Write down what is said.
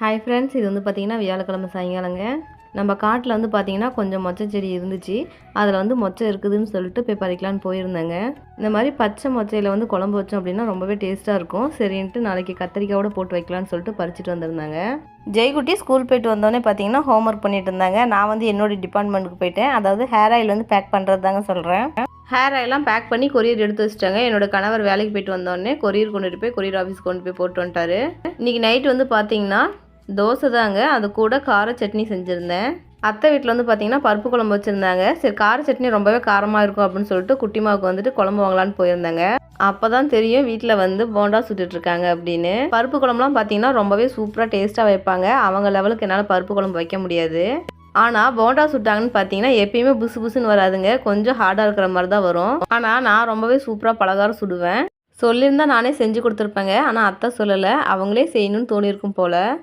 Hi friends, இது வந்து பார்த்திங்கன்னா வியாழக்கிழமை சாயங்காலங்க. நம்ம காட்டில் வந்து பார்த்திங்கன்னா கொஞ்சம் மொச்சை செடி இருந்துச்சு. அதில் வந்து மொச்சை இருக்குதுன்னு சொல்லிட்டு போய் பறிக்கலான்னு போயிருந்தேங்க. இந்த மாதிரி பச்சை மொச்சையில் வந்து குழம்பு வச்சோம் அப்படின்னா ரொம்பவே டேஸ்ட்டாக இருக்கும். சரின்ட்டு நாளைக்கு கத்திரிக்காயோட போட்டு வைக்கலான்னு சொல்லிட்டு பறிச்சுட்டு வந்திருந்தாங்க. ஜெய்குட்டி ஸ்கூல் போயிட்டு வந்தோடனே பார்த்தீங்கன்னா ஹோம்ஒர்க் பண்ணிட்டு இருந்தாங்க. நான் வந்து என்னோடய டிபார்ட்மெண்ட்டுக்கு போயிட்டேன். அதாவது ஹேர் ஆயில் வந்து பேக் பண்ணுறது தாங்க சொல்கிறேன். ஹேர் ஆயிலாம் பேக் பண்ணி கொரியர் எடுத்து வச்சுட்டாங்க. என்னோட கணவர் வேலைக்கு போயிட்டு வந்தோடனே கொரியர் கொண்டுட்டு போய் கொரியர் ஆஃபீஸ் கொண்டு போய் போட்டு வந்துட்டாரு. இன்றைக்கி நைட்டு வந்து பார்த்தீங்கன்னா தோசை தாங்க, அது கூட கார சட்னி செஞ்சுருந்தேன். அத்தை வீட்டில் வந்து பார்த்திங்கன்னா பருப்பு குழம்பு வச்சுருந்தாங்க. சரி, கார சட்னி ரொம்பவே காரமாக இருக்கும் அப்படின்னு சொல்லிட்டு குட்டிமாவுக்கு வந்துட்டு குழம்பு வாங்கலான்னு போயிருந்தாங்க. அப்போ தான் தெரியும் வீட்டில் வந்து போண்டா சுட்டுட்ருக்காங்க அப்படின்னு. பருப்பு குழம்புலாம் பார்த்திங்கன்னா ரொம்பவே சூப்பராக டேஸ்ட்டாக வைப்பாங்க. அவங்க லெவலுக்கு என்னால் பருப்பு குழம்பு வைக்க முடியாது. ஆனால் போண்டா சுட்டாங்கன்னு பார்த்தீங்கன்னா எப்பயுமே புசு புசுன்னு வராதுங்க, கொஞ்சம் ஹார்டாக இருக்கிற மாதிரி தான் வரும். ஆனால் நான் ரொம்பவே சூப்பராக பலகாரம் சுடுவேன். சொல்லியிருந்தால் நானே செஞ்சு கொடுத்துருப்பேங்க. ஆனால் அத்தை சொல்லலை, அவங்களே செய்யணும்னு தோணியிருக்கும் போல்.